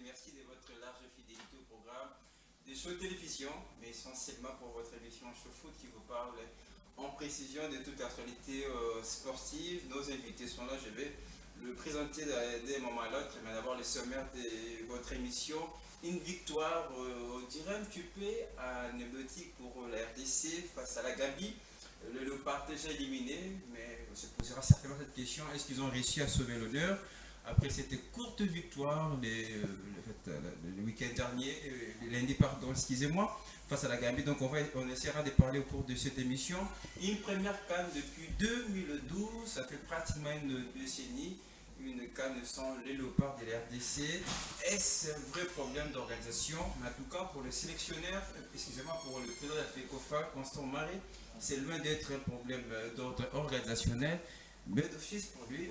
merci de votre large fidélité au programme des shows de télévision, mais essentiellement pour votre émission Show Foot qui vous parle en précision de toute actualité sportive. Nos invités sont là, je vais le présenter d'un moment à l'autre, mais d'abord le sommaire de votre émission. Une victoire, on dirait un petit peu anecdotique pour la RDC face à la Gambie. Le Léopard déjà éliminé, mais on se posera certainement cette question, est-ce qu'ils ont réussi à sauver l'honneur après cette courte victoire le week-end dernier, lundi pardon, excusez-moi, face à la Gambie. Donc on essaiera de parler au cours de cette émission. Une première CAN depuis 2012, ça fait pratiquement une décennie, une CAN sans les Léopards de la RDC. Est-ce un vrai problème d'organisation? Mais en tout cas pour le sélectionneur, excusez-moi, pour le président de la FECOFA, Constant Marie, c'est loin d'être un problème d'ordre organisationnel, mais d'office pour lui,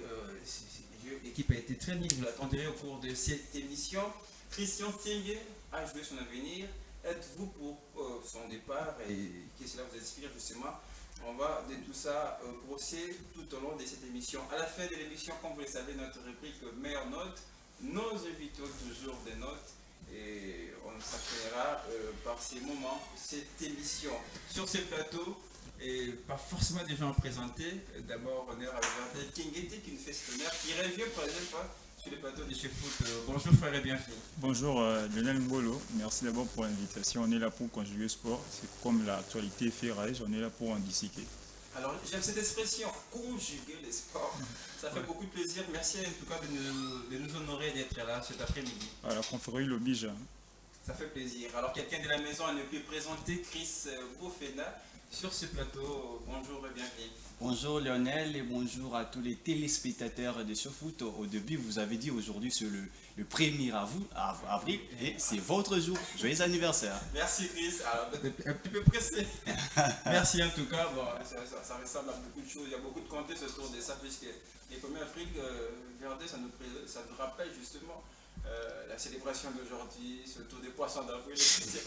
l'équipe a été très libre, vous l'attendrez au cours de cette émission. Christian Stienge a joué son avenir. Êtes-vous pour son départ et qu'est-ce que cela vous inspire justement? On va de tout ça brosser tout au long de cette émission. À la fin de l'émission, comme vous le savez, notre rubrique meilleure note, nos invités ont toujours des notes. Et on s'appellera par ces moments cette émission. Sur ce plateau, et pas forcément des gens présentés. D'abord, honneur à Valentin Kingeti qui nous fait cet honneur, qui revient pour la deuxième fois sur le plateau de chez Foot. Bonjour frère et bienvenue. Bonjour Lionel Mbolo, merci d'abord pour l'invitation. On est là pour conjuguer sport, c'est comme l'actualité fait rage, on est là pour en disséquer. Alors j'aime cette expression, conjuguer les sports. Ça fait beaucoup de plaisir. Merci en tout cas de nous honorer d'être là cet après-midi. La confrérie l'oblige. Ça fait plaisir. Alors quelqu'un de la maison a ne pu présenter Chris Bofena sur ce plateau. Bonjour et bienvenue. Bonjour Lionel et bonjour à tous les téléspectateurs de Show Foot. Au début, vous avez dit aujourd'hui c'est le 1er avril et c'est votre jour. Joyeux anniversaire. Merci Chris. Alors, un petit peu pressé. Merci en tout cas. Bon, ça ressemble à beaucoup de choses. Il y a beaucoup de contexte autour de ça puisque les 1er avril, regardez, ça nous rappelle justement la célébration d'aujourd'hui, ce tour des poissons d'avril, etc.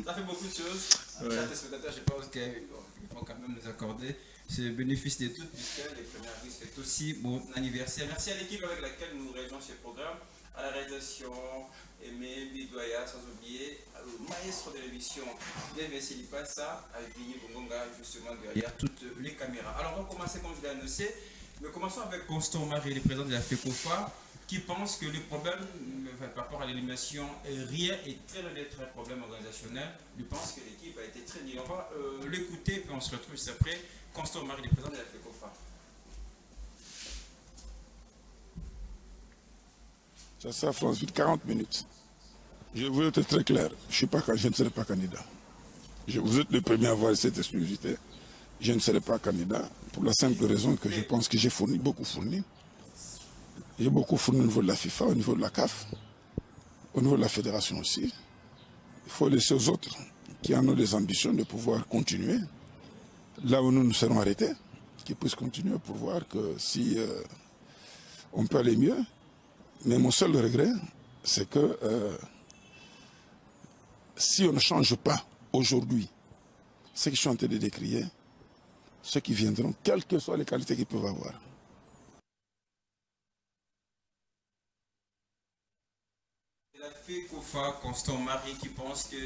Ça fait beaucoup de choses. Ouais. Chers téléspectateurs, je pense qu'il faut quand même nous accorder ce bénéfice de tout, puisque le 1er avril, c'est aussi mon anniversaire. Merci à l'équipe avec laquelle nous réalisons ce programme, à la réalisation, Aimé Bidoya, sans oublier au maestro de l'émission, Dave Silipassa, à Vini Bongonga, justement derrière toutes les caméras. Alors, on va commencer comme je l'ai annoncé, mais commençons avec Constant Marie, le président de la FECOFA, qui pense que le problème par rapport à l'élimination rien est très loin d'être un problème organisationnel. Il pense que l'équipe a été très nulle. On va l'écouter puis on se retrouve juste après. Constant Marie, le président de la FECOFA. Ça sera France vite 40 minutes. Je veux être très clair. Je ne serai pas candidat. Vous êtes le premier à avoir cette exclusivité. Je ne serai pas candidat pour la simple raison que je pense que j'ai beaucoup fourni. J'ai beaucoup fourni au niveau de la FIFA, au niveau de la CAF, au niveau de la fédération aussi. Il faut laisser aux autres qui en ont des ambitions de pouvoir continuer. Là où nous serons arrêtés, qu'ils puissent continuer pour voir que si on peut aller mieux. Mais mon seul regret, c'est que si on ne change pas aujourd'hui ce que je suis en train de décrire, ceux qui viendront, quelles que soient les qualités qu'ils peuvent avoir, la FECOFA, Constant Marie, qui pense que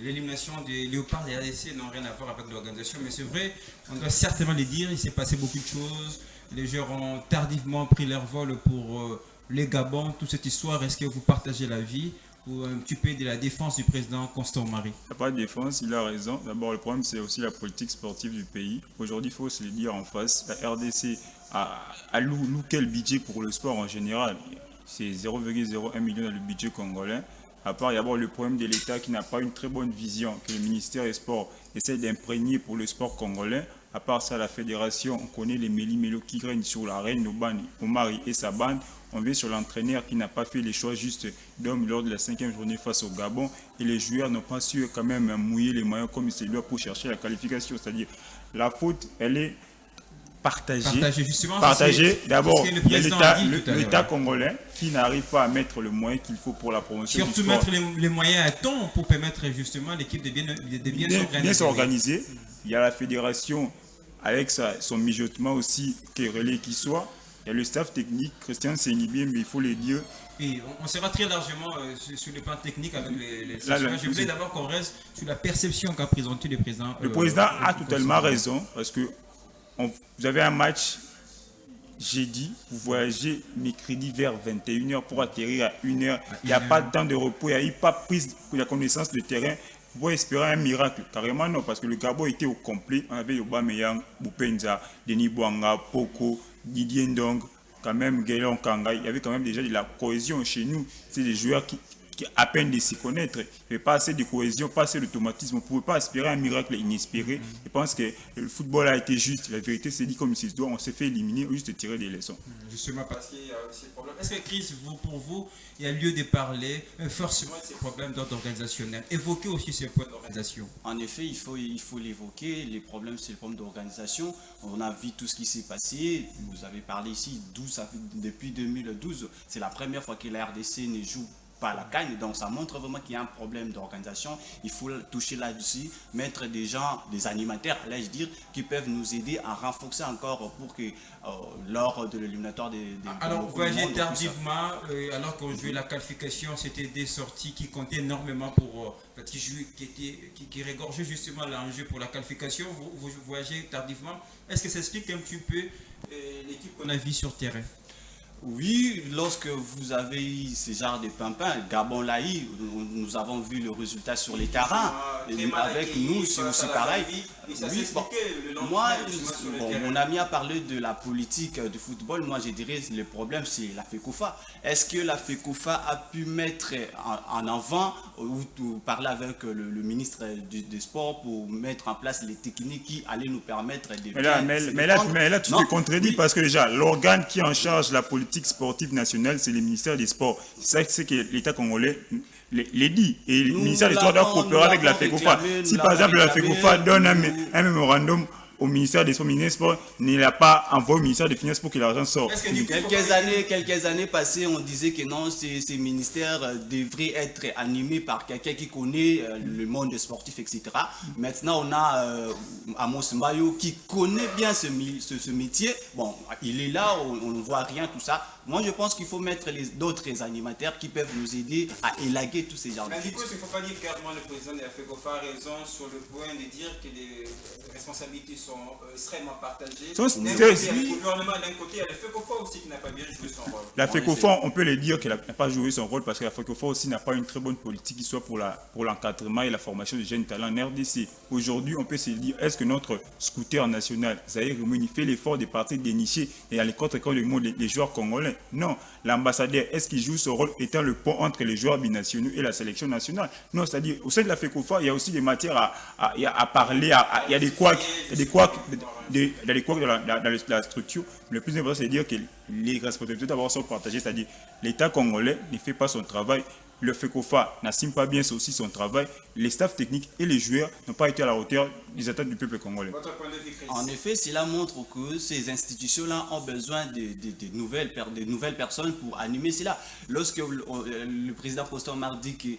l'élimination des Léopards et RDC n'ont rien à voir avec l'organisation. Mais c'est vrai, on doit certainement le dire, il s'est passé beaucoup de choses. Les joueurs ont tardivement pris leur vol pour les Gabons, toute cette histoire. Est-ce que vous partagez l'avis ou un petit peu de la défense du président Constant Marie? Il n'y a pas de défense, il a raison. D'abord, le problème, c'est aussi la politique sportive du pays. Aujourd'hui, il faut se le dire en face. La RDC a loué le budget pour le sport en général. C'est 0,01 million dans le budget congolais. À part, il y a le problème de l'État qui n'a pas une très bonne vision, que le ministère des Sports essaie d'imprégner pour le sport congolais. À part ça, la fédération, on connaît les méli-mélo qui règnent sur la reine Omari et sa bande. On vient sur l'entraîneur qui n'a pas fait les choix justes d'homme lors de la 5e journée face au Gabon. Et les joueurs n'ont pas su quand même mouiller les maillots comme il se doit pour chercher la qualification. C'est-à-dire, la faute, elle est partagé. D'abord, il y a l'État congolais qui n'arrive pas à mettre le moyen qu'il faut pour la promotion du sport. Surtout mettre les moyens à temps pour permettre justement l'équipe de bien s'organiser. Il y a la fédération avec son mijotement aussi, querellé qu'il soit. Il y a le staff technique, Christian Senibien, mais il faut le dire. Et on sera très largement sur le plan technique avec les Là, je voulais d'abord qu'on reste sur la perception qu'a présentée le président. Le président a totalement raison parce que vous avez un match jeudi, vous voyagez mercredi vers 21h pour atterrir à 1h. Il n'y a pas de temps de repos, il n'y a eu pas prise de la connaissance du terrain. Vous pouvez espérer un miracle. Carrément non, parce que le Gabon était au complet. On avait Aubameyang, Boupenza, Denis Bouanga, Poko, Didier Ndong, quand même Gaëlon Kanga. Il y avait quand même déjà de la cohésion chez nous. C'est des joueurs qui à peine de s'y connaître. Il n'y avait pas assez de cohésion, pas assez d'automatisme. On ne pouvait pas espérer un miracle inespéré. Je pense que le football a été juste. La vérité, c'est dit comme il se doit. On s'est fait éliminer, juste tirer des leçons. Justement parce qu'il y a ces problèmes. Est-ce que Chris, pour vous, il y a lieu de parler forcément de ces problèmes d'ordre organisationnel? Évoquez aussi ces points d'organisation. En effet, il faut l'évoquer. Les problèmes, c'est le problème d'organisation. On a vu tout ce qui s'est passé. Vous avez parlé ici, depuis 2012. C'est la première fois que la RDC ne joue pas la CAN, donc ça montre vraiment qu'il y a un problème d'organisation. Il faut toucher là-dessus, mettre des gens, des animateurs, allais-je dire, qui peuvent nous aider à renforcer encore pour que lors de l'éliminatoire alors, vous voyez tardivement, alors qu'on jouait la qualification, c'était des sorties qui comptaient énormément pour qui régorgeaient justement l'enjeu pour la qualification. Vous voyagez tardivement. Est-ce que ça explique un petit peu l'équipe qu'on a vue sur terrain? Oui, lorsque vous avez eu ce genre de pimpin, Gabon l'a eu, nous avons vu le résultat sur les terrains. Avec nous, c'est aussi pareil. Oui, mon ami a parlé de la politique du football. Moi, je dirais que le problème, c'est la FECOFA. Est-ce que la FECOFA a pu mettre en avant ou parler avec le ministre des Sports pour mettre en place les techniques qui allaient nous permettre de... Mais là, tu te contredis parce que déjà, l'organe qui est en charge de la politique sportive nationale, c'est le ministère des Sports. C'est ça que l'État congolais les dit. Et le ministère des Sports doit coopérer avec la FECOFA. Si par exemple la FECOFA donne un mémorandum au ministère des Sports, ne l'a pas envoyé au ministère des Finances pour que l'argent sorte. Quelques années passées, on disait que non, ces ministères devraient être animés par quelqu'un qui connaît le monde sportif, etc. Maintenant, on a Amos Mbayo qui connaît bien ce métier. Bon, il est là, on ne voit rien, tout ça. Moi, je pense qu'il faut mettre d'autres animateurs qui peuvent nous aider à élaguer tous ces genres de choses. Il ne faut pas dire clairement le président de la FECOFA a raison sur le point de dire que les responsabilités sont extrêmement partagées. Il y a le gouvernement d'un côté, il y a la FECOFA aussi qui n'a pas bien joué son rôle. La FECOFA, on peut le dire qu'elle n'a pas joué son rôle parce que la FECOFA aussi n'a pas une très bonne politique qui soit pour l'encadrement et la formation des jeunes talents en RDC. Aujourd'hui, on peut se dire, est-ce que notre scooter national, Zahir Remouni, fait l'effort de partir dénicher et aller contre le monde des joueurs congolais? Non. L'ambassadeur, est-ce qu'il joue ce rôle étant le pont entre les joueurs binationaux et la sélection nationale? Non, c'est-à-dire, au sein de la FECOFA, il y a aussi des matières à parler, il y a des couacs, dans la structure. Le plus important, c'est de dire que les responsabilités d'abord sont partagées, c'est-à-dire l'État congolais ne fait pas son travail. Le FECOFA n'assume pas bien aussi son travail. Les staffs techniques et les joueurs n'ont pas été à la hauteur des attentes du peuple congolais. En effet, cela montre que ces institutions-là ont besoin de nouvelles personnes pour animer cela. Lorsque le président Constant Mar dit qu'il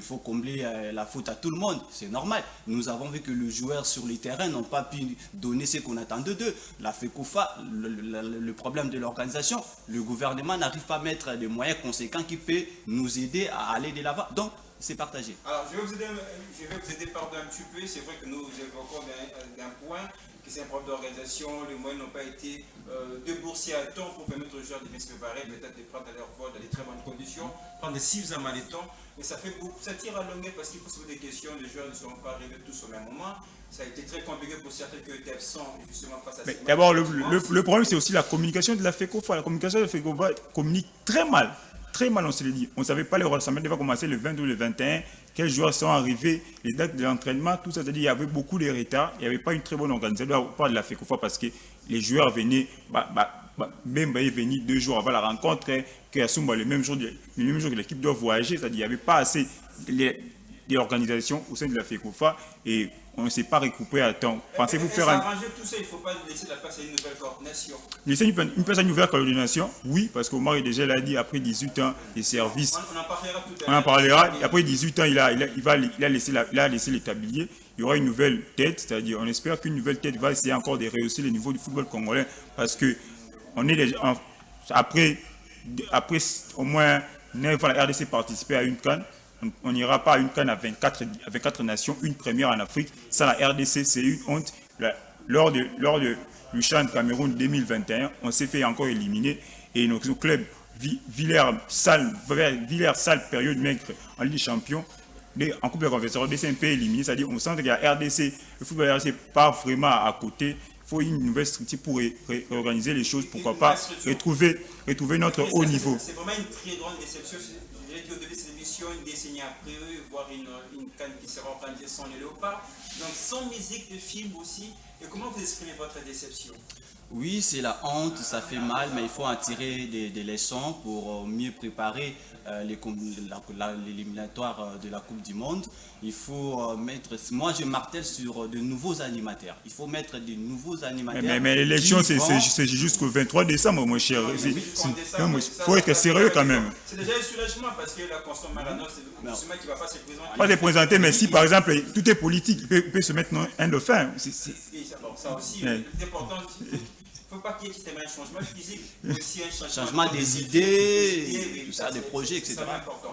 faut combler la faute à tout le monde, c'est normal. Nous avons vu que les joueurs sur les terrains n'ont pas pu donner ce qu'on attendait d'eux. La FECOFA, le problème de l'organisation, le gouvernement n'arrive pas à mettre des moyens conséquents qui peuvent nous aider à aller de l'avant. Donc, c'est partagé. Alors, je vais vous aider pardon, un petit peu. C'est vrai que nous évoquons d'un point que c'est un problème d'organisation. Les moyens n'ont pas été déboursés à temps pour permettre aux joueurs de bien se préparer, peut-être de prendre leur vol dans de très bonnes conditions, prendre suffisamment de temps. Mais ça tire à longueur parce qu'il faut se poser des questions. Les joueurs ne sont pas arrivés tous au même moment. Ça a été très compliqué pour certains qui étaient absents justement face à ces matchs. D'abord, le problème, c'est aussi la communication de la FECOFA. La communication de la FECOFA communique très mal. Très mal, on se le dit. On ne savait pas le rassemblement devait commencer le 20 ou le 21. Quels joueurs sont arrivés, les dates de l'entraînement, tout ça. C'est-à-dire qu'il y avait beaucoup de retards. Il n'y avait pas une très bonne organisation de la FECOFA parce que les joueurs venaient. Bemba est venu 2 jours avant la rencontre. Que Asumba, le même jour que l'équipe doit voyager. C'est-à-dire qu'il n'y avait pas assez d'organisation au sein de la FECOFA. Et on ne s'est pas recoupé à temps. Pensez-vous faire arranger tout ça, il ne faut pas laisser la place à une nouvelle coordination. Laisser une place à une nouvelle coordination, oui, parce qu'Omar est déjà l'a dit, après 18 ans de service. On en parlera tout à On l'heure. en parlera. Et après 18 ans, il a laissé l'établier. Il y aura une nouvelle tête, c'est-à-dire on espère qu'une nouvelle tête va essayer encore de rehausser le niveau du football congolais parce que on est après au moins 9 ans, la RDC participait à une CAN. On n'ira pas à une CAN à 24 nations, une première en Afrique. Ça, la RDC, c'est une honte. Lors du CHAN Cameroun 2021, on s'est fait encore éliminer et nos clubs Villers, Salle, période maigre en Ligue des Champions, en Coupe de Confédération, RDC est un peu éliminé. C'est-à-dire on sent que la RDC, le football RDC part vraiment à côté. Il faut une nouvelle structure pour réorganiser les choses. Pourquoi pas retrouver notre haut niveau. C'est vraiment une très grande déception. Je dirais qu'au début de cette émission, une décennie après, voir une CAN qui sera organisée sans les léopards. Donc sans musique de film aussi. Et comment vous exprimez votre déception? Oui, c'est la honte, ça fait mal, mais il faut en tirer des leçons pour mieux préparer l'éliminatoire de la Coupe du Monde. Il faut moi je martèle sur de nouveaux animateurs. Il faut mettre de nouveaux animateurs. Mais l'élection, c'est jusqu'au 23 décembre, mon cher. Il faut être sérieux quand même. C'est déjà un soulagement parce que la Constant Marano, c'est le Ousmane qui ne va pas se présenter. Pas se présenter, mais si par exemple tout est politique, il peut se mettre un dauphin. Ça aussi, l'important, il ne faut pas qu'il y ait un changement physique, mais aussi un changement des idées, tout ça, des projets, etc.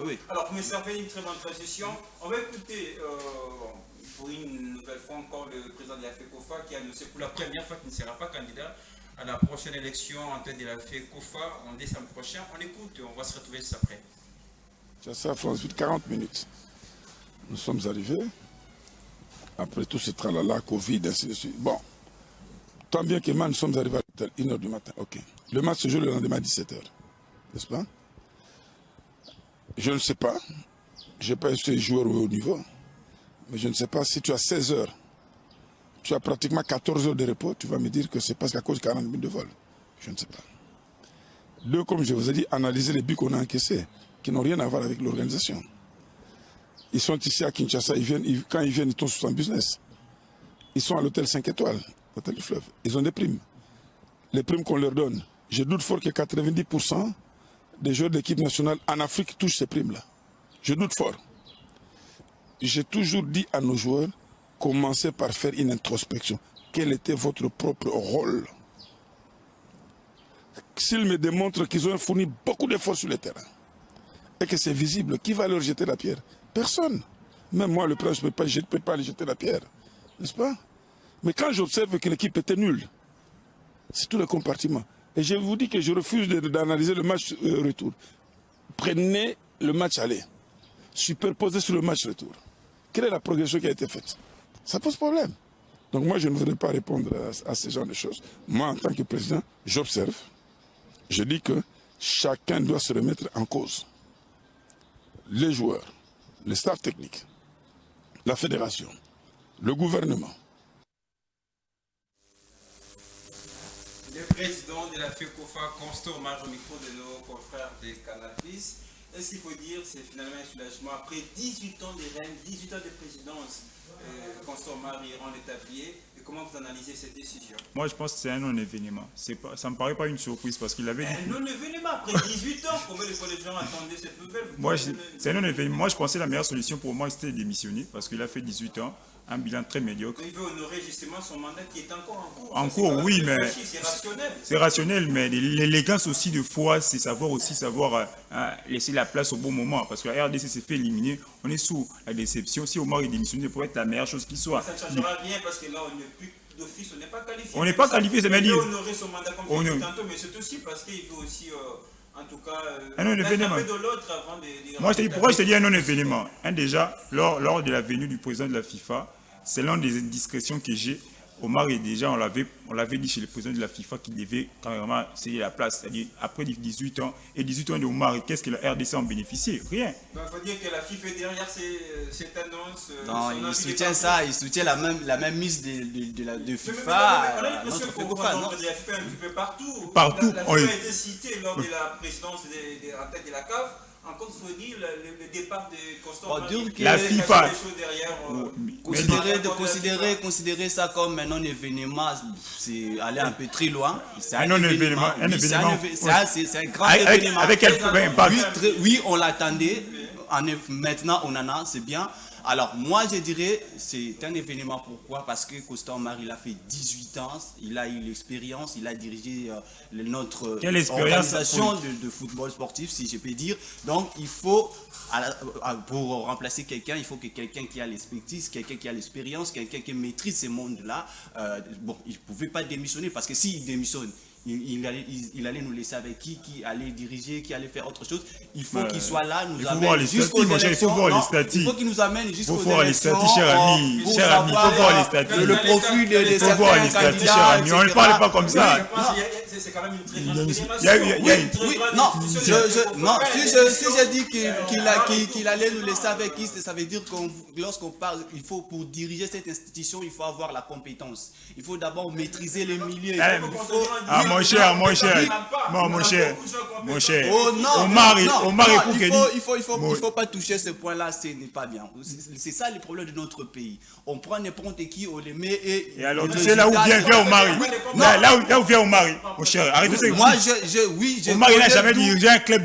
Oui. Alors, vous me servez une très bonne transition. On va écouter, pour une nouvelle fois encore, le président de la FECOFA qui a annoncé pour la première fois qu'il ne sera pas candidat à la prochaine élection en tête de la FECOFA en décembre prochain. On écoute, on va se retrouver juste après. C'est ça, France, 40 minutes. Nous sommes arrivés. Après tout ce tralala, Covid, ainsi de suite. Bon. Tant bien que mal, nous sommes arrivés à 1h du matin. Ok. Le match se joue le lendemain à 17h. N'est-ce pas? Je ne sais pas. Je n'ai pas eu ces joueurs au haut niveau. Mais je ne sais pas si tu as 16 heures. Tu as pratiquement 14 heures de repos. Tu vas me dire que c'est parce qu'à cause de 40 minutes de vol. Je ne sais pas. Deux, comme je vous ai dit, analyser les buts qu'on a encaissés, qui n'ont rien à voir avec l'organisation. Ils sont ici à Kinshasa. Quand ils viennent, ils sont sur un business. Ils sont à l'hôtel 5 étoiles. Hôtel du Fleuve. Ils ont des primes. Les primes qu'on leur donne, je doute fort que 90% des joueurs de l'équipe nationale en Afrique touchent ces primes-là. Je doute fort. J'ai toujours dit à nos joueurs, commencez par faire une introspection. Quel était votre propre rôle? S'ils me démontrent qu'ils ont fourni beaucoup d'efforts sur le terrain et que c'est visible, qui va leur jeter la pierre? Personne. Même moi, le prince, je ne peux pas aller jeter la pierre. N'est-ce pas? Mais quand j'observe que l'équipe était nulle, c'est tout le compartiment. Et je vous dis que je refuse d'analyser le match retour. Prenez le match aller, superposez sur le match retour. Quelle est la progression qui a été faite? Ça pose problème. Donc moi, je ne voudrais pas répondre à ce genre de choses. Moi, en tant que président, j'observe. Je dis que chacun doit se remettre en cause. Les joueurs, le staff technique, la fédération, le gouvernement. Le président de la FECOFA, Constant Marc, au micro de nos confrères de Canal+. Est-ce qu'il faut dire que c'est finalement un soulagement après 18 ans de règne, 18 ans de présidence, Constant Marc rend le tablier? Et comment vous analysez cette décision? Moi, je pense que c'est un non-événement. Ça ne me paraît pas une surprise parce qu'il avait dit... Un non-événement après 18 ans? Combien de fois les gens attendaient cette nouvelle? C'est un non-événement. Moi, je pensais que la meilleure solution pour moi, c'était de démissionner parce qu'il a fait 18 ans. Un bilan très médiocre. Il veut honorer justement son mandat qui est encore en cours. En cours, oui, mais c'est rationnel. C'est rationnel, mais l'élégance aussi de foi, c'est savoir laisser la place au bon moment. Parce que la RDC s'est fait éliminer, on est sous la déception. Si Omar est démissionné, ça pourrait être la meilleure chose qui soit. Ça ne changera rien parce que là, on n'est plus d'office, on n'est pas qualifié. On n'est pas qualifié, c'est bien dit. Il veut honorer son mandat comme je l'ai dit tantôt, mais c'est aussi parce qu'il veut aussi... en tout cas, un non-événement. Moi, pourquoi je te dis un non-événement? Déjà, lors de la venue du président de la FIFA, c'est l'une des indiscrétions que j'ai. Omar est déjà, on l'avait dit chez le président de la FIFA qu'il devait carrément céder la place. C'est-à-dire, après 18 ans, et 18 ans de Omar, qu'est-ce que la RDC en bénéficie? Rien. Il faut dire que la FIFA est derrière cette annonce. Non, il soutient ça, il soutient la même mise de FIFA. On a l'impression qu'on voit le nom de la FIFA un petit peu partout. Partout. La FIFA a été citée lors de la présidence en tête de la CAF. Encore faut dire le départ de Constant Marc. La FIFA. Considérer ça comme un non-événement, c'est aller un peu très loin. C'est un non-événement. C'est un grand événement. Avec quel impact? Oui, on l'attendait. Maintenant, on en a, c'est bien. Alors, moi, je dirais, c'est un événement. Pourquoi? Parce que Constant Omar, il a fait 18 ans, il a eu l'expérience, il a dirigé notre Quelle expérience organisation de football sportif, si je peux dire. Donc, il faut, pour remplacer quelqu'un, il faut que quelqu'un qui a l'expertise, quelqu'un qui a l'expérience, quelqu'un qui maîtrise ces mondes-là. Bon, il ne pouvait pas démissionner parce que s'il démissionne, il allait nous laisser avec qui allait diriger, qui allait faire autre chose. Il faut qu'il soit là, nous amène jusqu'aux élections. Il faut voir les statistiques. Il faut qu'il nous amène jusqu'aux élections. Il faut voir les statistiques, cher ami. Cher ami, il faut voir les statistiques. Le profil de faut voir les statistiques, cher ami. On ne parle pas comme ça. C'est quand même une très grande fédération. Oui, non, si je dis qu'il allait nous laisser avec qui, ça veut dire que lorsqu'on parle, il faut, pour diriger cette institution, il faut avoir la compétence. Il faut d'abord maîtriser les milieux. Mon cher. Oh non, Omar et Koukeni. Il faut pas toucher ce point-là, ce n'est pas bien. C'est ça le problème de notre pays. On prend n'importe qui, on les met et alors, tu sais là où vient Omar. Là où vient Omar, mon cher, arrêtez ça. Moi, Omar, il n'a jamais dirigé un club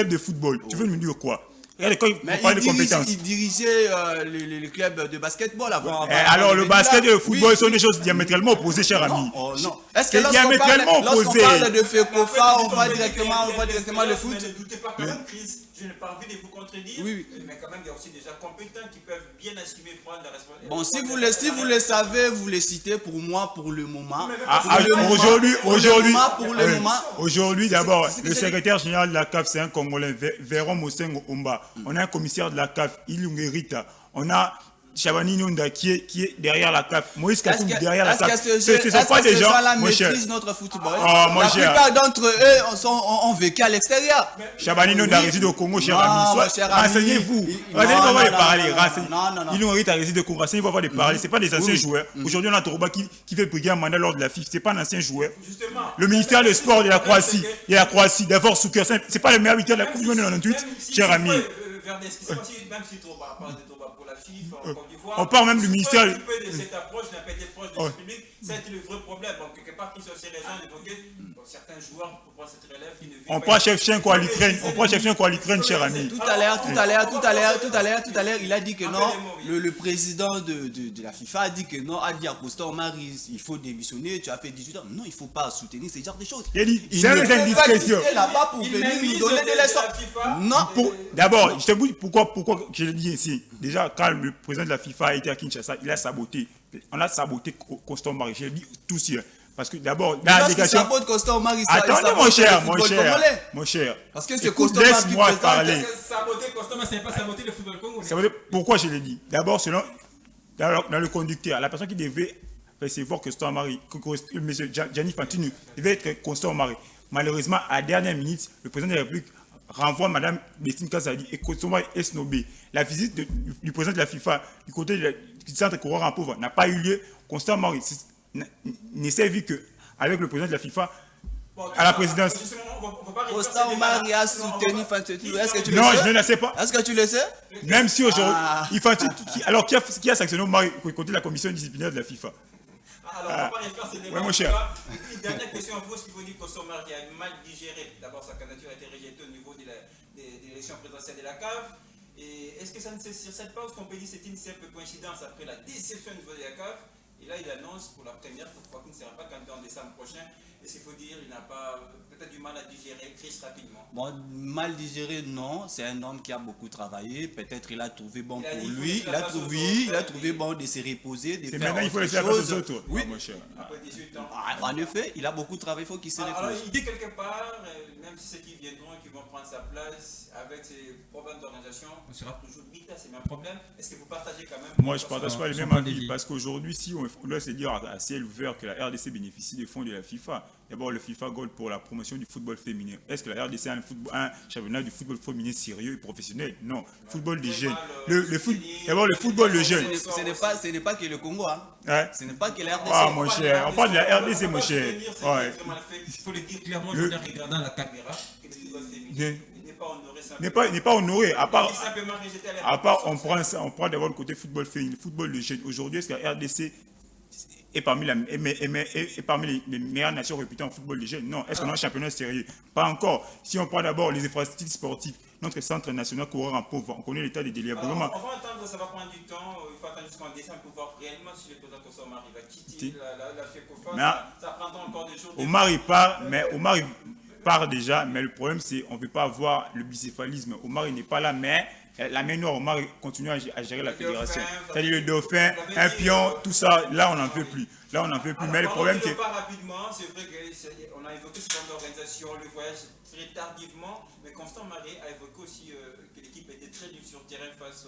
de football. Tu veux me dire quoi? Quand il parle de compétences. Il dirigeait le club de basketball avant. Alors, le basket et le football sont des choses diamétralement opposées, cher ami. Non. Est-ce que lorsqu'on parle de FECOFA, on va directement le foot? Ne doutez pas quand même, Chris. Je n'ai pas envie de vous contredire. Oui. Mais quand même, il y a aussi des gens compétents qui peuvent bien assumer prendre la responsabilité. Bon, si vous le savez, vous les citez pour moi pour le moment. Aujourd'hui, d'abord, le secrétaire général de la CAF, c'est un Congolais, Véron Mosengo Omba. On a un commissaire de la CAF, Ilunge Rita. On a Chabani Nonda qui est derrière la CAF. Moïse Kakoum derrière la CAF. Ce ne sont pas des gens qui maîtrisent notre football. La plupart d'entre eux ont vécu à l'extérieur. Chabani Nonda réside au Congo, cher ami. Renseignez-vous. Renseignez-vous avant de parler. Ilunge Rita réside au Congo. Renseignez-vous avant de parler. Ce n'est pas des anciens joueurs. Aujourd'hui, on a Torouba qui fait briguer un mandat lors de la FIFA. Ce n'est pas un ancien joueur. Le ministère des Sports de la Croatie, d'abord Souker, ce n'est pas le meilleur militaire de la Coupe du Monde de 98, cher ami. Même si Torouba parle de Torouba pour la FIFA, en Côte d'Ivoire, on parle même du ministère. De cette approche n'a pas été proche de ce public, ça a été le vrai problème. Donc, quelque part, qui sont ces raisons d'évoquer certains joueurs pour prendre cette relève qui ne vivent pas. On prend Shevchenko à l'Ukraine, cher ami. Tout à l'heure, il a dit que non. Le président de la FIFA a dit que non, a dit à Constant Omar, il faut démissionner, tu as fait 18 ans. Non, il ne faut pas soutenir ce genre de choses. Il a dit, c'est une indiscrétion. Il est là-bas pour venir nous donner des leçons. Non. D'abord, je te dis pourquoi je le dis ici. Déjà, quand le président de la FIFA a été à Kinshasa, il a saboté. On a saboté Constant Omar. Je le dis tout sûr. Parce que d'abord, dans la délégation. Attendez, mon cher. Parce que c'est Constant Omar qui laisse-moi parler. Saboter Constant Omar, ce n'est pas saboter le football congolais. Pourquoi je l'ai dit? D'abord, selon dans le conducteur, la personne qui devait recevoir Constant Omar, M. Gianni Infantino, devait être Constant Omar. Malheureusement, à la dernière minute, le président de la République renvoie Mme Destine Kazadi et Constant Omar est snobé. La visite du président de la FIFA du côté du centre coureur en pauvre n'a pas eu lieu. Constant Omar n'est servi qu'avec le président de la FIFA à la présidence. Constant Omar a soutenu Infantino. Est-ce que tu le sais? Non, je ne le sais pas. Est-ce que tu le sais? Même si aujourd'hui, Infantino, alors qui a sanctionné Omar côté de la commission disciplinaire de la FIFA? Alors, on va pas refaire ce débat. Mon cher. Une dernière question à vous, ce qu'il faut dire que Constant Omar qui a mal digéré. D'abord, sa candidature a été rejetée au niveau de l'élection présidentielle de la CAF. Et est-ce que ça ne c'est sur cette pause qu'on peut dire que c'est une simple coïncidence après la déception au niveau de la CAF? Et là, il annonce pour la première fois qu'il ne sera pas candidat en décembre prochain. Est-ce qu'il faut dire qu'il n'a pas peut-être du mal à digérer Chris rapidement? Bon, mal digéré, non. C'est un homme qui a beaucoup travaillé. Peut-être il a trouvé bon pour lui. Il a trouvé bon de se reposer, de faire maintenant, il faut laisser la place aux autres. Oui, mon cher. Après 18 ans. En effet, il a beaucoup travaillé. Il faut qu'il se repose. Alors, il dit quelque part, même si ceux qui viendront, qui vont prendre sa place, avec ces problèmes d'organisation, on sera toujours militaire, c'est le même problème. Est-ce que vous partagez quand même? Moi, je ne partage pas les mêmes avis parce qu'aujourd'hui, si on doit se dire à ciel ouvert que la RDC bénéficie des fonds de la FIFA, d'abord le FIFA Gold pour la promotion du football féminin. Est-ce que la RDC a un championnat du football féminin sérieux et professionnel? Non. Football des jeunes. D'abord le football de jeunes. Ce n'est pas que le Congo. Ce n'est pas que la RDC. Ah, mon cher. On parle de la RDC, mon cher. Il faut le dire clairement, en regardant la caméra, que le football féminin n'est pas honoré. À part on prend d'abord le côté football féminin, football de jeunes. Aujourd'hui, est-ce que la RDC est parmi les meilleures nations réputées en football de jeunes? Non. Est-ce qu'on a un championnat sérieux? Pas encore. Si on prend d'abord les infrastructures sportives, notre centre national coureur en pauvre. On connaît l'état des délivrements. On va attendre, ça va prendre du temps. Il faut attendre jusqu'en décembre pour voir réellement si le président Kosso Omar va quitter la FECOFA. Ça prendra encore des jours. Omar il part, mais Omar il part déjà. Mais le problème, c'est qu'on ne veut pas avoir le bicéphalisme. Omar il n'est pas là, mais la main noire, Omar continue à gérer la fédération. C'est-à-dire le dauphin, un pion, tout ça, là on n'en veut plus. Là on n'en veut plus. Mais le problème, c'est. Pas rapidement, c'est vrai qu'on a évoqué ce genre d'organisation, le voyage très tardivement, mais Constant Marie a évoqué aussi que l'équipe était très dure sur terrain face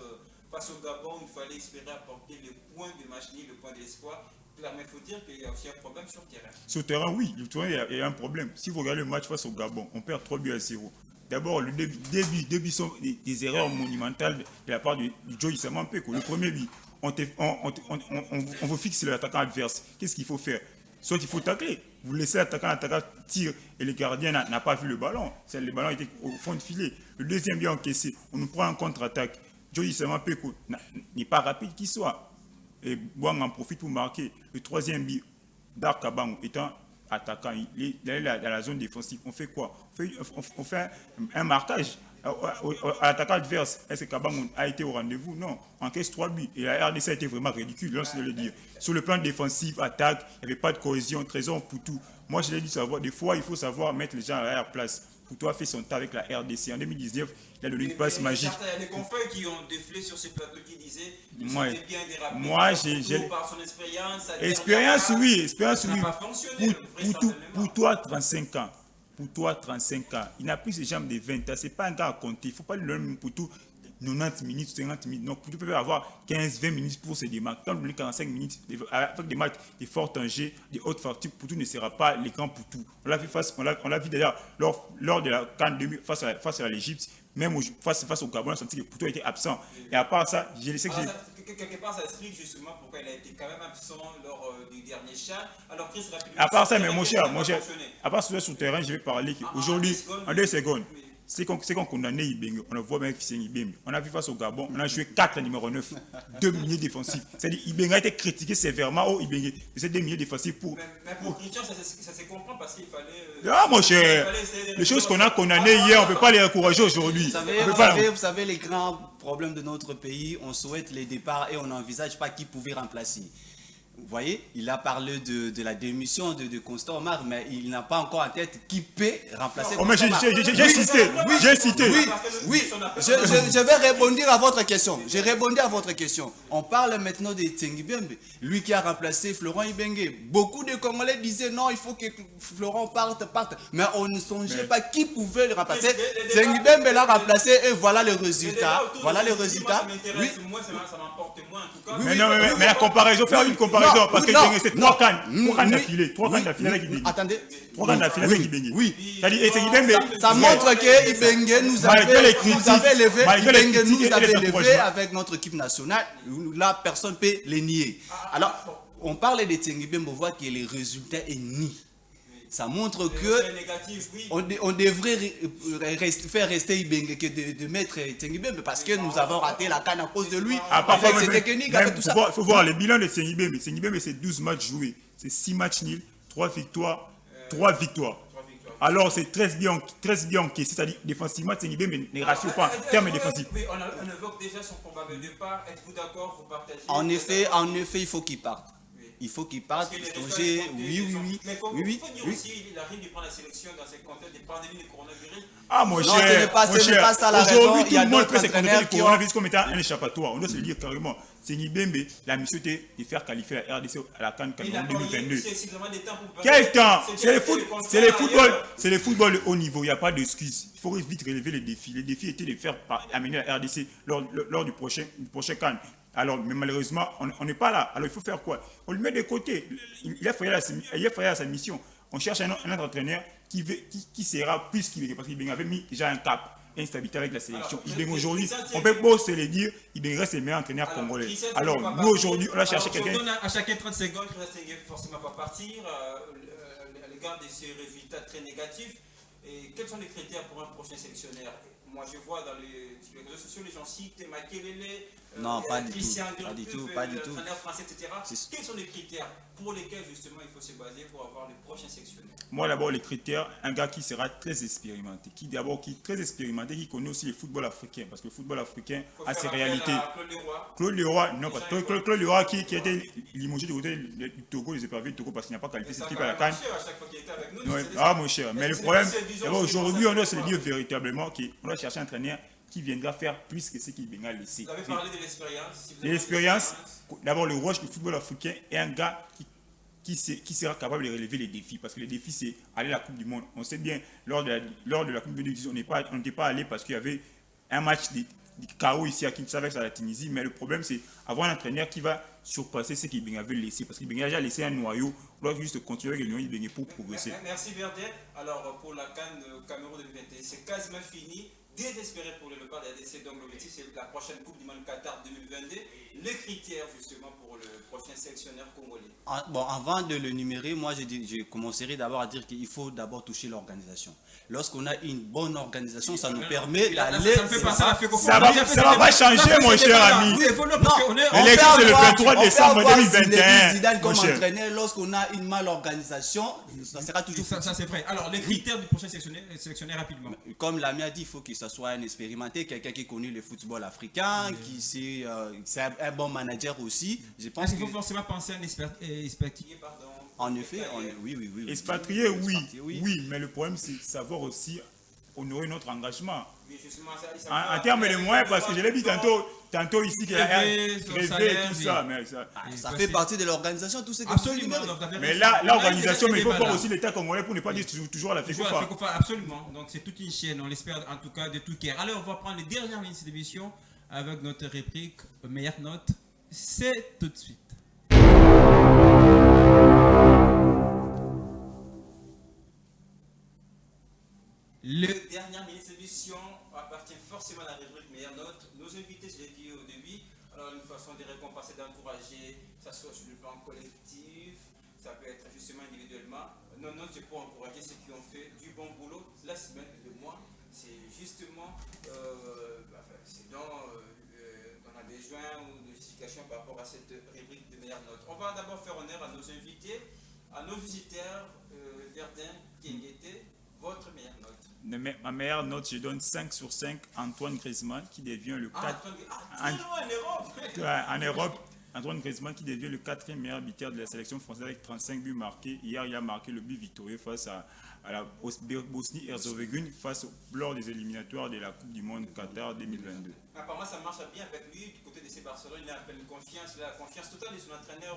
au Gabon. Il fallait espérer apporter le point de match nul, le point d'espoir. Mais il faut dire qu'il y a aussi un problème sur terrain. Sur terrain, oui, il y a un problème. Si vous regardez le match face au Gabon, on perd 3-0. D'abord, le début sont des erreurs monumentales de la part de Joe Isamampeko. Le premier but, on vous fixe l'attaquant adverse. Qu'est-ce qu'il faut faire? Soit il faut tacler. Vous laissez l'attaquant tire et le gardien n'a pas vu le ballon. Le ballon était au fond de filet. Le deuxième but encaissé, on nous prend en contre-attaque. Joe Isamampeko n'est pas rapide qu'il soit. Et Bouang en profite pour marquer. Le troisième but, Dark Kabango étant attaquant, il est dans la zone défensive. On fait quoi? On fait un marquage à l'attaquant adverse. Est-ce que Kabango a été au rendez-vous? Non. On encaisse 3 buts. Et la RDC a été vraiment ridicule, je le dire. Sur le plan défensif, attaque, il n'y avait pas de cohésion. Trésor Poutou. Moi, je l'ai dit, des fois, il faut savoir mettre les gens à la place. Poutou a fait son tas avec la RDC. En 2019, il a donné une passe magique. Il y a des confrères qui ont déflé sur ce plateau qui disaient qu'il s'était bien dérapé. Moi, j'ai par son expérience. Expérience, oui. Ça n'a pas fonctionné. Pour toi, 35 ans. Pour toi, 35 ans. Il n'a plus ses jambes de 20 ans. Ce n'est pas un gars à compter. Il ne faut pas lui donner pour tout 90 minutes, 50 minutes. Donc, tu peux avoir 15-20 minutes pour se démarquer. Quand vous 45 minutes, avec des matchs de fort danger, de haute facture, Poutou ne sera pas l'écran Poutou. On l'a vu d'ailleurs lors de la CAN 2000 face à l'Égypte. Même face au Gabon, on a senti que Poutou était absent. Et à part ça, je sais que quelque part, ça explique justement pourquoi il a été quand même absent lors du dernier chat. Alors, Chris, rapidement. À part ça, mais mon cher, à part sur le terrain, je vais parler qu'aujourd'hui, en 2 secondes, c'est qu'on condamnait Ibenge. On le voit même que c'est Ibenge. On a vu face au Gabon, on a joué 4 numéro 9, 2 milieux défensifs. C'est-à-dire Ibenge a été critiqué sévèrement au Ibenge. C'est 2 milieux défensifs pour. Mais pour Christian, ça se comprend parce qu'il fallait. Ah, mon cher, les choses qu'on a condamnées hier, on ne peut pas les encourager aujourd'hui. Vous savez, les grands problèmes de notre pays, on souhaite les départs et on n'envisage pas qui pouvait remplacer. Vous voyez, il a parlé de la démission de Constant Omar, mais il n'a pas encore en tête qui peut remplacer Constant Omar. J'ai cité. Oui, je vais répondre à votre question. J'ai répondu à votre question. On parle maintenant de Tsengibembe, lui qui a remplacé Florent Ibenge. Beaucoup de Congolais disaient non, il faut que Florent parte. Mais on ne songeait pas qui pouvait le remplacer. Tsengibembe l'a remplacé et voilà le résultat. Voilà le résultat. Oui. Moi, ça m'emporte moins en tout cas. Mais la comparaison, faire une comparaison. Parce que c'est 3 cannes d'affilée. 3 cannes d'affilée avec Ibenge. Attendez. 3 cannes d'affilée avec Ibenge. Oui. Ça montre que Ibenge nous avait levé avec notre équipe nationale. Là, personne ne peut les nier. Alors, on parle de Tsengibembe, on voit que le résultat est ni. Ça montre que on devrait faire rester Ibenge que de mettre Tsengibembe parce que nous avons raté la canne à cause de lui. Avec ses techniques, avec tout ça. Il faut voir le bilan de Tsengibembe. Tsengibembe, c'est 12 matchs joués. C'est 6 matchs nuls, 3 victoires, 3 victoires. Alors, c'est 13 bien encaissés. C'est-à-dire, défensivement, Tsengibembe ne rassure pas en termes défensifs. On évoque déjà son probable départ. Êtes-vous d'accord? Vous partagez? En effet, il faut qu'il parte. Il faut qu'il parte. Mais il faut dire aussi, il arrive de prendre la sélection dans ce contexte de pandémie de coronavirus. Ah, mon cher, ce n'est pas ça la raison. Aujourd'hui, tout le monde peut se contenter du coronavirus comme étant un échappatoire. On doit se le dire carrément. Tsengibembe, la mission était de faire qualifier la RDC à la CAN Cameroun 2022. Quel temps? C'est le football de haut niveau. Il n'y a pas d'excuse. Il faut vite relever les défis. Les défis étaient de faire amener la RDC lors du prochain CAN. Alors, mais malheureusement, on n'est pas là. Alors, il faut faire quoi? On le met de côté. Il a failli à sa mission. On cherche un autre entraîneur qui sera plus qu'Ibenge, parce qu'Ibenge avait mis déjà un cap, une stabilité avec la sélection. Ibenge aujourd'hui, on peut pas se le dire, Ibenge reste le meilleur entraîneur congolais. Alors, nous aujourd'hui, on a cherché quelqu'un. On donne à chacun 30 secondes, forcément va partir à l'égard de ces résultats très négatifs. Et quels sont les critères pour un prochain sélectionneur? Moi, je vois sur les réseaux sociaux, les gens citent Makelele, Non, pas du tout. Christian Pas du tout, Gourcuff, pas du tout. l'entraîneur français, etc. C'est- Quels sont les critères pour lesquels justement il faut se baser pour avoir le prochain sectionnaire? Moi, d'abord, les critères, un gars qui sera très expérimenté, qui est très expérimenté, qui connaît aussi le football africain, parce que le football africain Faut a ses faire appel réalités. à Claude Leroy. Claude Leroy, non, Déjà, pas il faut- Claude Leroy qui a été limogé du côté du Togo, les éperviers du Togo, parce qu'il n'a pas qualifié Mais cette ça a équipe quand à la même CAN. marché à chaque fois qu'il était avec nous. Ouais. c'est des- Ah, mon cher, mais le c'est problème, pas cette vision d'abord, aussi, aujourd'hui, ça on doit fait se le quoi? dire véritablement qu'on doit chercher un entraîneur qui viendra faire plus que ce qu'il viendra laisser. Vous avez parlé de l'expérience. Si vous Et avez l'expérience, d'abord, le rush du football africain est un gars qui sera capable de relever les défis. Parce que les défis, c'est aller à la Coupe du Monde. On sait bien, lors de la Coupe du Monde, on n'était pas allé parce qu'il y avait un match de KO ici à Kinshasa avec la Tunisie. Mais le problème, c'est avoir un entraîneur qui va surpasser ce qu'il avait laissé. Parce qu'il a déjà laissé un noyau. On doit juste continuer avec le noyau pour progresser. Merci Verdun. Alors pour la CAN Cameroun 2021, c'est quasiment fini. Désespéré pour le départ de la RDC. Donc l'objectif c'est la prochaine Coupe du Monde Qatar 2022. Les critères justement pour le prochain sélectionneur congolais. Bon, avant de le numérer, moi je commencerai d'abord à dire qu'il faut d'abord toucher l'organisation. Lorsqu'on a une bonne organisation, ça nous permet d'aller. Ça ne fait pas ça, Ça va pas changer, mon cher ami. Oui, il faut le parce qu'on est. On L'élection, peut c'est le avoir- 23 on peut décembre avoir 2021, Zidane mon comme cher. entraîneur, lorsqu'on a une male organisation, ça sera toujours Ça c'est vrai. Alors, les critères du prochain sélectionnaire rapidement. comme l'ami a dit, il faut que ce soit un expérimenté, quelqu'un qui connaît le football africain, qui sait, c'est un bon manager aussi. Je pense Est-ce qu'il que, faut forcément penser à un expertise? Pardon. en effet, oui. Expatrié, oui. Expatrié, Oui, mais le problème, c'est savoir aussi honorer notre engagement. Oui, justement, ça En termes de moyens, parce que je l'ai dit tantôt ici, qu'il y a Rêver, son rêvé, salaire, tout oui. ça. Mais ça. ça fait partie de l'organisation, tout ce que vous Absolument. énumérez. Donc, vous avez Mais raison. là, On a l'organisation, déjà mais il faut ce voir débat-là. aussi l'État congolais pour ne pas dire toujours à la Toujours la FECOFA. FECOFA, absolument. Donc c'est toute une chaîne, on l'espère en tout cas de tout cœur. Alors on va prendre les dernières minutes de cette émission avec notre réplique meilleure note. C'est tout de suite. Le dernière minute d'émission appartient forcément à la rubrique meilleure note. Nos invités, je l'ai dit au début, alors une façon de récompenser, d'encourager, que ce soit sur le plan collectif, ça peut être justement individuellement. Non, c'est pour encourager ceux qui ont fait du bon boulot la semaine de mois. C'est justement c'est dont on a besoin ou de justification par rapport à cette rubrique de meilleure note. On va d'abord faire honneur à nos invités, à nos visiteurs, Verdun, Kiengete, votre meilleure note. Ma meilleure note, je donne 5 sur 5. Antoine Griezmann, qui devient le 4 en Europe. Antoine Griezmann, qui devient le 4e meilleur buteur de la sélection française avec 35 buts marqués. Hier, il a marqué le but victorieux face à la Bosnie-Herzégovine lors des éliminatoires de la Coupe du Monde Qatar 2022. Apparemment, ça marche bien avec lui. Du côté de ses Barcelone, il a un peu de confiance. Il a la confiance totale de son entraîneur.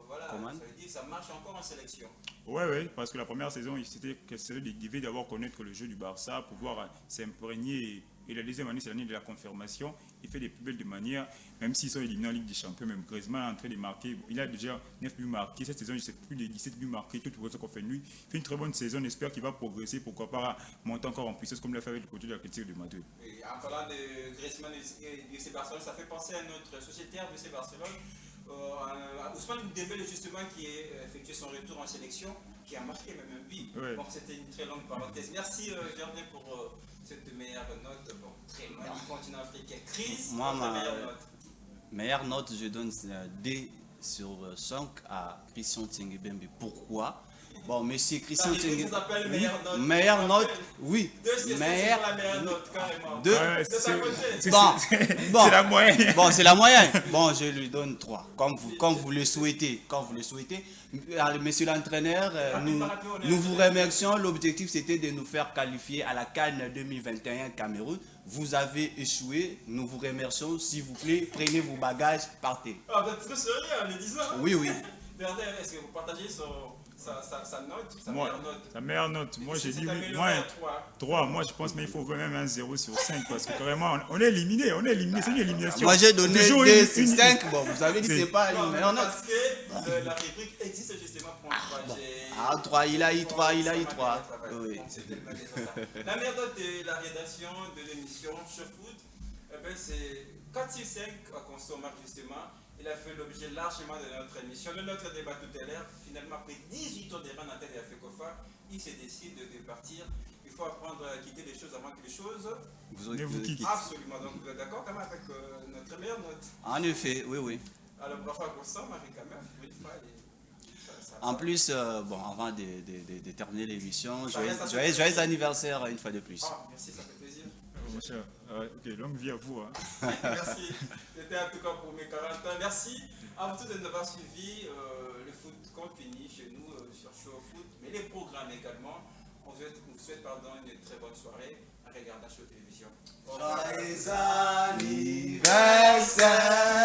Voilà, Coman. ça veut dire que ça marche encore en sélection. Oui, parce que la première saison, il devait d'abord connaître le jeu du Barça, pouvoir s'imprégner. Et la deuxième année, c'est l'année de la confirmation. Il fait des plus belles de manière, même s'ils sont éliminés en Ligue des Champions. Même Griezmann est en train de marquer. Il a déjà 9 buts marqués. Cette saison, je ne sais plus de 17 buts marqués. Tout ce qu'on fait de lui. Il fait une très bonne saison. On espère qu'il va progresser. Pourquoi pas monter encore en puissance comme il l'a fait avec le côté de la critique de Madrid. Et en parlant de Griezmann et de ses Barcelone, ça fait penser à notre sociétaire de ses Barcelone, Ousmane Dembélé, justement, qui a effectué son retour en sélection, qui a marqué même un but. Ouais. Donc c'était une très longue parenthèse. Merci Germain pour cette meilleure note. Bon, très loin du continent africain. Chris, Moi, votre meilleure note. Meilleure note, je donne D sur 5 à Christian Tsengibembe. Pourquoi? Bon, monsieur Christian Ça s'appelle meilleure note. Meilleure note, oui. C'est Meilleure la meilleure note, carrément. Deux. Ouais, De ta côté. c'est Bon, la moyenne. Bon, c'est la moyenne. Bon, je lui donne 3. Comme vous le souhaitez. Monsieur l'entraîneur, nous vous remercions. L'objectif, c'était de nous faire qualifier à la CAN 2021 Cameroun. Vous avez échoué. Nous vous remercions. S'il vous plaît, prenez vos bagages, partez. Ah, vous êtes très sérieux en le disant. Oui. Verdun, est-ce que vous partagez sa note, sa Moi, meilleure note? sa meilleure note. Moi, j'ai C'est dit oui. amélioré Moi, à 3. 3. Moi, je pense, mais il faut même un 0 sur 5 parce que carrément, on est éliminé. C'est une élimination. Moi, j'ai donné Toujours D une- sur 5. Bon, vous avez dit que c'est pas une meilleure note. Parce que la rubrique existe justement pour encourager. Ah, 3, il a eu 3. Oui. La meilleure note de la rédaction de l'émission Show Foot, c'est 4 sur 5 à Constant Marc justement. Il a fait l'objet largement de notre émission. De notre débat tout à l'heure, finalement, après 18 ans de run en tête de la FECOFA, il se décide de partir il faut apprendre à quitter les choses avant que les choses. Ne vous quittez. Absolument, donc vous êtes d'accord quand même avec notre meilleure note. En effet, oui, oui. Alors, parfois, Constant, Marie, quand même, une fois, En plus, bon, avant de terminer l'émission, Ça reste assez joyeux anniversaire une fois de plus. Ah, merci, ça fait plaisir. Mon cher, ok, longue vie à vous. Hein. Merci. C'était en tout cas pour mes 40 ans. Merci à vous tous de nous avoir suivis. Le foot continue chez nous sur Show Foot, mais les programmes également. On vous souhaite une très bonne soirée en regardant Show Télévision. Joyeux anniversaire!